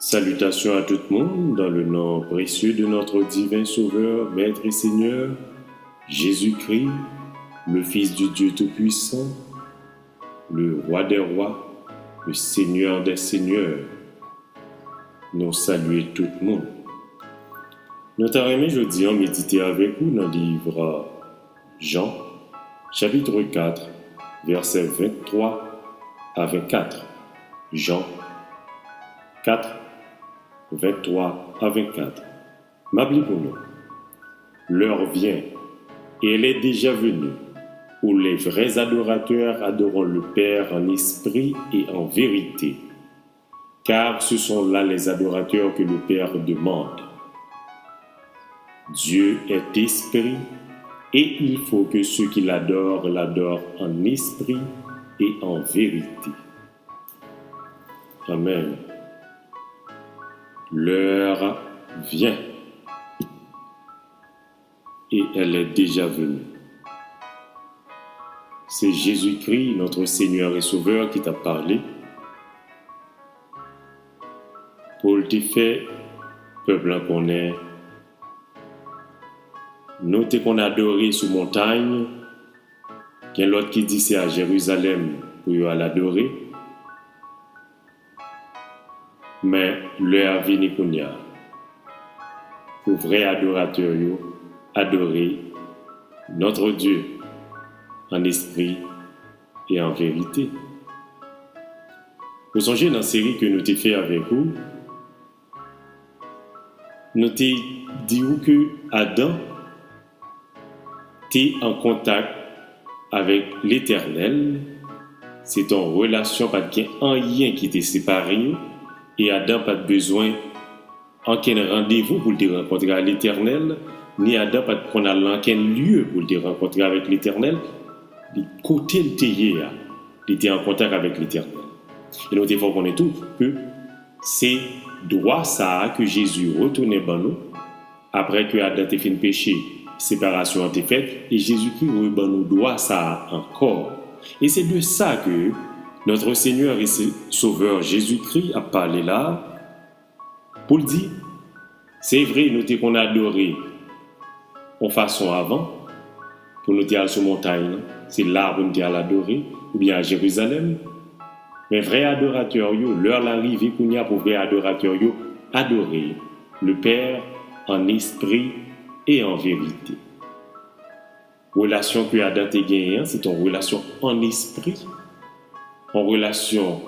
Salutations à tout le monde dans le nom précieux de notre divin Sauveur, Maître et Seigneur, Jésus-Christ, le Fils du Dieu Tout-Puissant, le Roi des Rois, le Seigneur des Seigneurs. Nous saluons tout le monde. Nous t'avons aujourd'hui méditer avec vous dans le livre Jean, chapitre 4, versets 23 à 24. Jean 4, 23 à 24. M'appelez pour nous. L'heure vient, et elle est déjà venue, où les vrais adorateurs adoreront le Père en esprit et en vérité, car ce sont là les adorateurs que le Père demande. Dieu est esprit, et il faut que ceux qui l'adorent en esprit et en vérité. Amen. L'heure vient et elle est déjà venue. C'est Jésus-Christ, notre Seigneur et Sauveur, qui t'a parlé. Pour te faire, peuple qu'on est, notez qu'on a adoré sous montagne, qu'il y a l'autre qui dit c'est à Jérusalem pour y aller adorer. Mais l'heure vient qu'on y a. Pour vrais adorateurs, adorer notre Dieu en esprit et en vérité. Vous songez dans la série que nous t'ai fait avec vous, nous t'ai dit que Adam t'es en contact avec l'Éternel, c'est en relation, pas de rien qui t'est séparé. Et Adam n'a pas besoin d'aucun rendez-vous pour te rencontrer avec l'Éternel, ni Adam n'a pas prendre aucun lieu pour te rencontrer avec l'Éternel. Du côté de il était en contact avec l'Éternel. Et nous devons connaître tout que c'est droit ça que Jésus retourne dans nous après que Adam ait fait un péché, séparation a été faite, et Jésus-Christ rebat nous droit ça encore. Et c'est de ça que notre Seigneur et Sauveur Jésus-Christ a parlé là pour le dire. C'est vrai, nous qu'on a adoré en façon avant, pour nous dire sur montagne, c'est là pour nous dire l'adorer, ou bien à Jérusalem. Mais vrai adorateur, l'heure l'arrivée qu'on y a pour vrai adorateur, adorer le Père en esprit et en vérité. Relation que Adam a gagnée, c'est une relation en esprit, en relation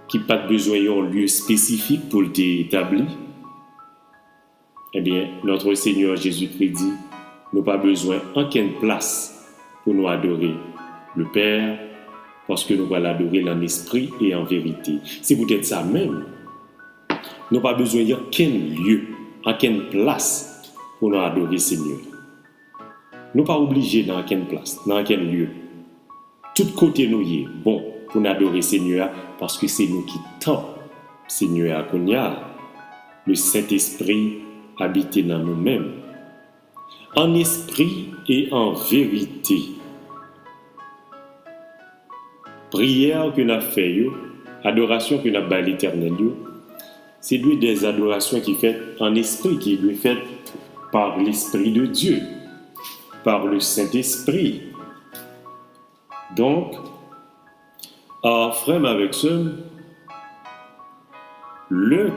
qui n'a pas besoin d'un lieu spécifique pour l'établir. Eh bien, notre Seigneur Jésus-Christ dit, nous n'avons pas besoin d'aucune place pour nous adorer le Père, parce que nous allons l'adorer en esprit et en vérité. C'est peut-être ça même. Nous n'avons pas besoin d'aucun lieu, aucune place pour nous adorer le Seigneur. Nous ne sommes pas obligés dans aucune place, dans aucun lieu. Tout côté nous y est bon pour nous adorer le Seigneur, parce que c'est nous qui tentons Seigneur qu'on y a le Saint-Esprit habité dans nous-mêmes. En esprit et en vérité. Prière que nous avons fait, adoration que nous avons fait à l'Éternel, c'est des adorations qui sont faites en esprit, qui sont faites par l'Esprit de Dieu, par le Saint-Esprit. Donc, frère avec ça, le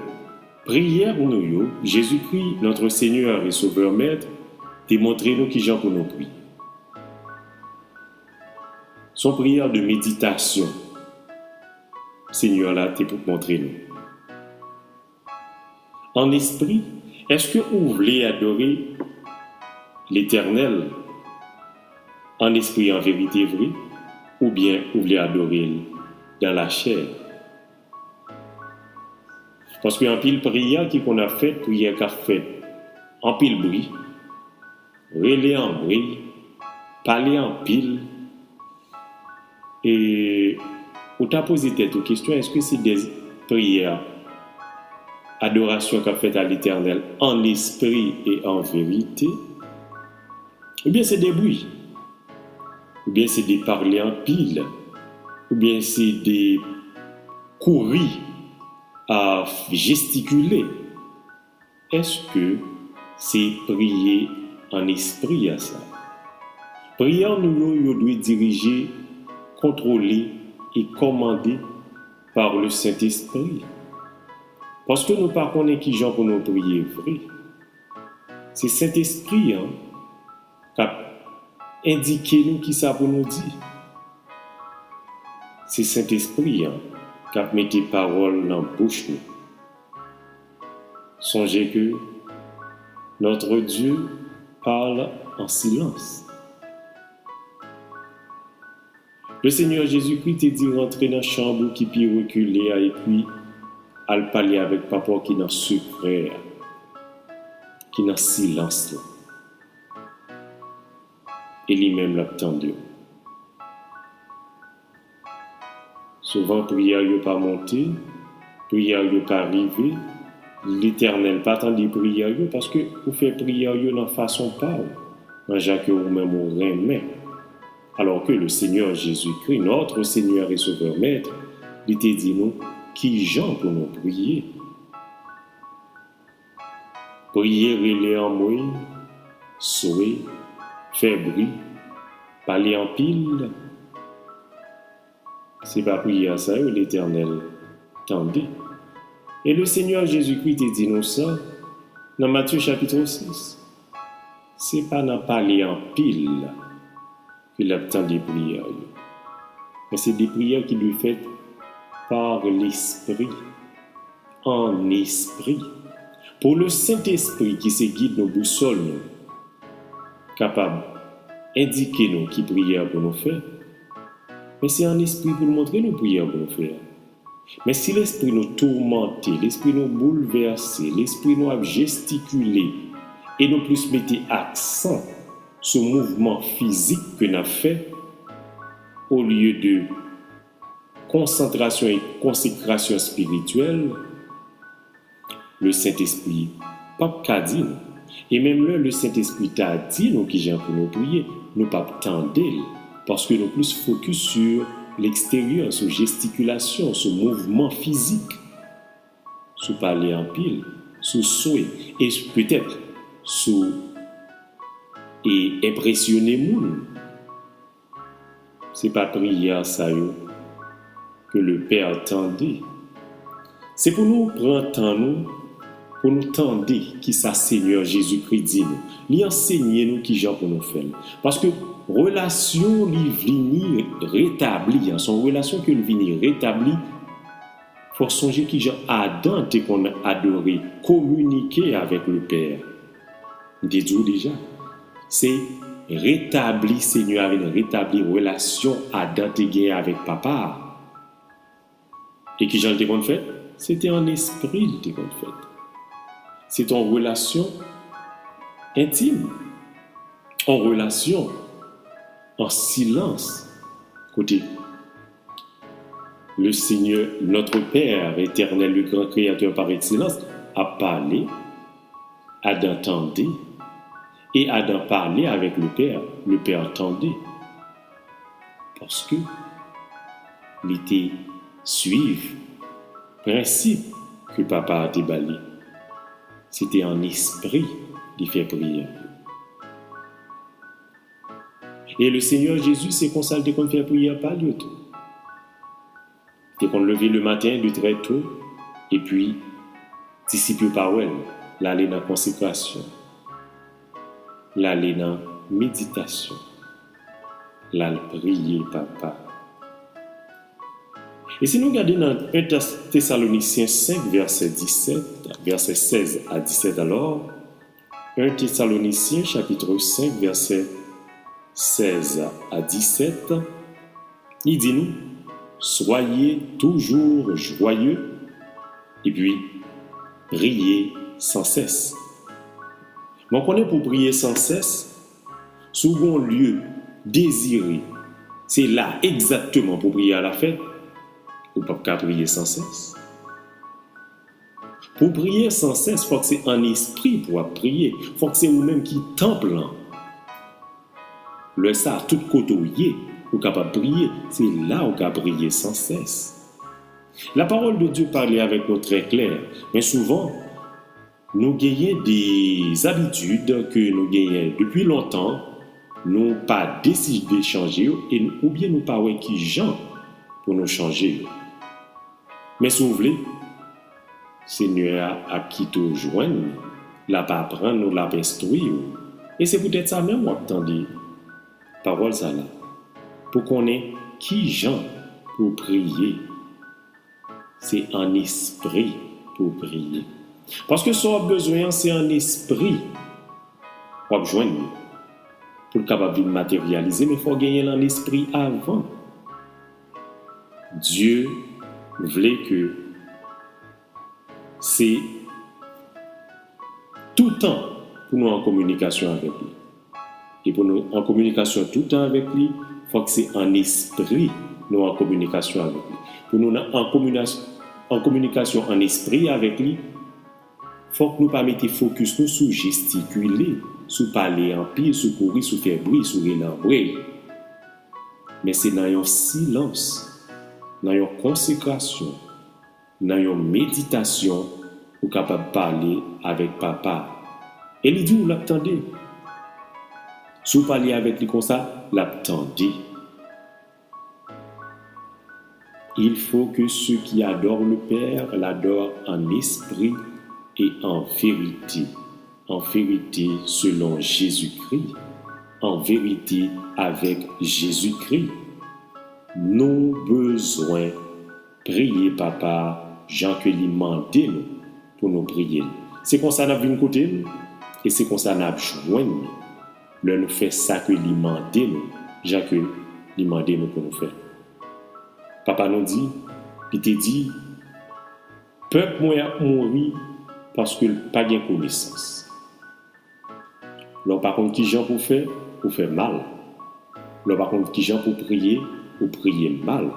prière pour nous, Jésus-Christ, notre Seigneur et Sauveur Maître, démontrez nous qui j'en pour nous prier. Son prière de méditation, Seigneur là, t'es pour montrer nous. En esprit, est-ce que vous voulez adorer l'Éternel en esprit et en vérité vrai, ou bien vous voulez adorer dans la chair? Parce qu'en pile prière qu'on a fait, prière qu'a fait en pile bruit, relais en bruit, parler en pile, et on t'a posé cette question, est-ce que c'est des prières, adoration qu'a fait à l'Éternel en esprit et en vérité, ou bien c'est des bruits, ou bien c'est des parler en pile, ou bien c'est des courir à gesticuler. Est-ce que c'est prier en esprit à ça? Prière nous doit diriger, contrôler et commander par le Saint-Esprit. Parce que nous ne connaissons pas qui gens pour nous prier vrai. C'est Saint-Esprit qui a indiqué nous qui ça pour nous dire. C'est Saint-Esprit qui a mis des paroles dans la bouche nous. Songez que notre Dieu parle en silence. Le Seigneur Jésus-Christ te dit rentrer dans la chambre qui peut reculer et puis al parler avec papa qui est dans le secret, qui est dans le silence. Et lui-même l'attendait. Souvent, prière n'est pas montée, prière n'est pas arrivée. L'Éternel pas attendu prière parce que vous faites prière dans façon pas dans Jacques ou même au remet. Alors que le Seigneur Jésus-Christ, notre Seigneur et Sauveur Maître, il t'a dit nous qui gens pour nous prier. Prier, relais en moi, souhait, faire bruit, parler en pile. C'est pas prier à ça, l'Éternel tendez. Et le Seigneur Jésus-Christ te dit nous ça dans Matthieu chapitre 6. C'est pas dans parler en pile qu'il attend des prières. Mais c'est des prières qui lui faites par l'Esprit, en esprit. Pour le Saint-Esprit qui se guide nos boussoles, capable d'indiquer nous qui prière pour nous faire. Mais c'est en esprit pour nous montrer nos prières pour nous faire. Mais si l'esprit nous tourmente, l'esprit nous bouleverse, l'esprit nous a gesticulé et nous plus mettre accent sur le mouvement physique que nous avons fait au lieu de concentration et consécration spirituelle, le Saint-Esprit pas qu'à dire. Et même là, le Saint-Esprit t'a dit nous qui j'ai pour nous prier, nous pas tendre parce que nous plus focus sur l'extérieur, sur gesticulation, sur mouvement physique, sur parler en pile, sur souhait, et peut-être sur et impressionner moun. C'est pas prière ça que le Père attendait. C'est pour nous prendre temps nous, pour nous tendre qui ça Seigneur Jésus-Christ dit nous, lui enseigner nous qui genre pour nous faire. Parce que relation li vini rétablie, son relation que vini rétablie, faut songer qui genre Adam te qu'on a adoré, communiquer avec le Père. Dis-vous déjà, c'est rétablir Seigneur avec rétablir relation Adam te gagné avec papa. Et qui genre te qu'on fait? C'était en esprit te qu'on fait. C'est en relation intime, en relation en silence. Côté, le Seigneur, notre Père éternel, le grand créateur par excellence, a parlé, Adam entendait, et Adam parlait avec le Père entendait. Parce que il était suivre principe que papa a déballé. C'était en esprit de faire prière. Et le Seigneur Jésus s'est consolé qu'on fait prière par lui. Dès qu'on levait le matin de très tôt, et puis, disciple parole, l'aller dans la consécration, l'aller dans la méditation, l'aller prier papa. Et si nous regardons dans 1 Thessaloniciens 5, verset 16 à 17, alors, 1 Thessaloniciens chapitre 5, verset 16 à 17, il dit nous, soyez toujours joyeux et puis priez sans cesse. Mais on connaît pour prier sans cesse, souvent lieu désiré, c'est là exactement pour prier à la fête, ou pas prier sans cesse. Pour prier sans cesse, il faut que c'est en esprit pour prier, il faut que c'est vous-même qui temple. Le ça, tout côté où est capable de prier, c'est là où on peut prier sans cesse. La parole de Dieu parle avec nous très clair, mais souvent, nous gagnons des habitudes que nous gagnons depuis longtemps, nous pas décidé de changer ou bien nous pas qui gens pour nous changer. Mais si vous voulez, Seigneur a qui te joindre, la pas apprendre, nous la instruire. Et c'est peut-être ça même, moi, attendez, parole ça là, pour qu'on ait qui gens pour prier. C'est en esprit pour prier. Parce que ce qu'on a besoin, c'est en esprit pour joindre. Pour capable de matérialiser, mais il faut gagner l'esprit avant. Dieu voulait que c'est tout le temps pour nous en communication avec lui. Et pour nous en communication tout le temps avec lui, il faut que c'est en esprit nous en communication avec lui. Pour nous en communication en esprit avec lui, il faut que nous pas mettre focus nous sur gesticuler, sur parler en pile, sur courir, sur faire bruit, sur relambrer. Mais c'est dans un silence, dans une consécration, dans une méditation, vous êtes capable de parler avec papa. Et il dit, vous l'attendez. Si vous parlez avec lui comme ça, l'attendez. Il faut que ceux qui adorent le Père l'adorent en esprit et en vérité. En vérité selon Jésus-Christ. En vérité avec Jésus-Christ. Nous besoin prier papa, Jean que lui demandé nous pour nous prier. C'est comme ça nous avons côté et c'est comme ça nous avons joindre. Là nous fait ça que lui demandé nous, Jean que lui demandé nous pour nous faire. Papa nous dit, il te dit, peuple moi a mouru parce qu'il n'a pas de connaissance. Là par contre qui Jean pour faire mal. Là par contre qui Jean pour prier mal.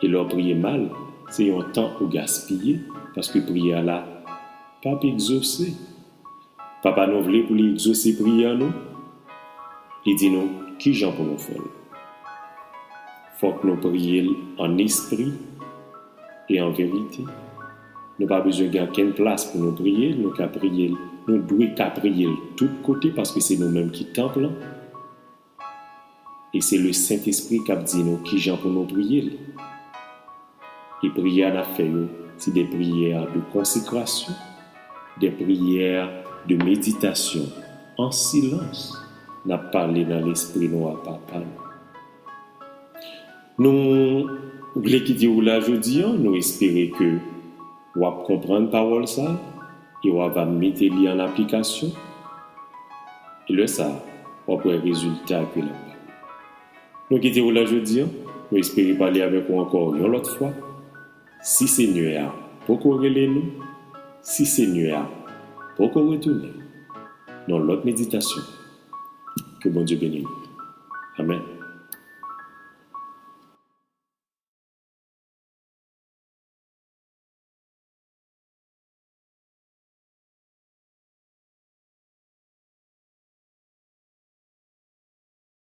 Et leur prier mal, c'est un temps pour gaspiller, parce que prier là, pas pour exaucer. Papa nous voulait pour l'exaucer prier nous. Il dit nous, qui j'en pour nous faire? Faut que nous prions en esprit et en vérité. Nous n'avons pas besoin d'aucune place pour nous prier, nous devons prier de tous côtés parce que c'est nous-mêmes qui temple. Et c'est le Saint-Esprit qui dit nous qui j'en pour nous prier. Et prières à faire, c'est des prières de consécration, des prières de méditation, en silence. N'a parlé dans l'esprit noir papa. Nous voulons quitter là aujourd'hui, nous espérons que vous allez comprendre la parole ça et vous allez mettre li en application. Et le ça, vous avez un résultat que là. Nous quittons là aujourd'hui, nous espérons parler avec vous encore une autre fois. Si Seigneur, pourquoi nous? Si Seigneur, pourquoi retourner dans l'autre méditation? Que bon Dieu bénisse. Amen.